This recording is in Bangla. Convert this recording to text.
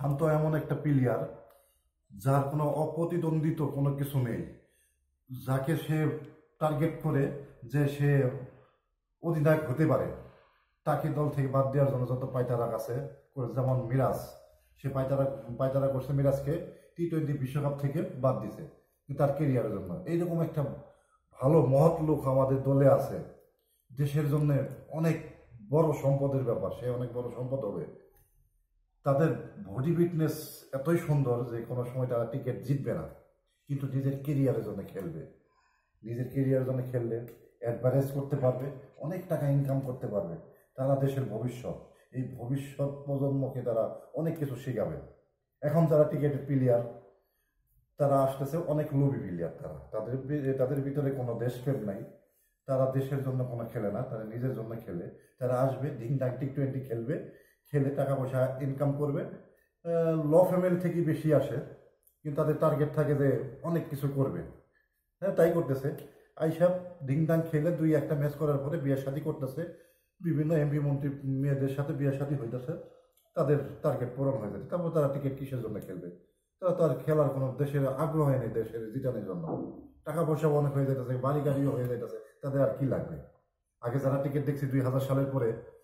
শান্ত এমন একটা প্লেয়ার যার কোনো অপ্রতিদ্বন্দ্বিত কোনো কিছু নেই, যাকে সে টার্গেট করে যে সে অধিনায়ক হতে পারে, তাকে দল থেকে বাদ দেওয়ার জন্য যত পায়তারা আছে, যেমন মিরাজ, সে পায়তারা পায়তারা করছে মিরাজকে টি-20 বিশ্বকাপ থেকে বাদ দিছে তার কেরিয়ারের জন্য। এইরকম একটা ভালো মহৎ লোক আমাদের দলে আছে, দেশের জন্য অনেক বড় সম্পদের ব্যাপার, সে অনেক বড় সম্পদ হবে। তাদের বডি ফিটনেস এতই সুন্দর যে কোনো সময় তারা টিকিট জিতবে না, কিন্তু নিজের কেরিয়ারের জন্য খেলবে। নিজের কেরিয়ারের জন্য খেললে অ্যাডভারেজ করতে পারবে, অনেক টাকা ইনকাম করতে পারবে। তারা দেশের ভবিষ্যৎ, এই ভবিষ্যৎ প্রজন্মকে তারা অনেক কিছু শেখাবে। এখন যারা টিকেটের প্লেয়ার, তারা আসতেছে অনেক লোভী প্লেয়ার, তাদের ভিতরে কোনো দেশপ্রেম নাই। তারা দেশের জন্য কোনো খেলে না, তারা নিজের জন্য খেলে। তারা আসবে, ঢিংঢাং টি-20 খেলবে, খেলে টাকা পয়সা ইনকাম করবে। ল ফ্যামিলি থেকে বেশি আসে, কিন্তু তাদের টার্গেট থাকে যে অনেক কিছু করবে। হ্যাঁ, তাই করতেছে। আইসব ঢিংঢাং খেলে 2-1টা ম্যাচ করার পরে বিয়ে শাদী করতেছে, বিভিন্ন এমপি মন্ত্রী মেয়েদের সাথে বিয়ে শাদী হইতেছে, তাদের টার্গেট পূরণ হয়ে যাচ্ছে। তারপর তারা টিকিট কিসের জন্য খেলবে? তারা তো আর খেলার কোনো দেশের আগ্রহ নেই, দেশের জিতানোর জন্য। টাকা পয়সা অনেক হয়ে যাইতেছে, বাড়ি গাড়িও হয়ে যাইতেছে, তাদের আর কি লাগবে? আগে যারা টিকিট দেখছি 2000 সালের পরে,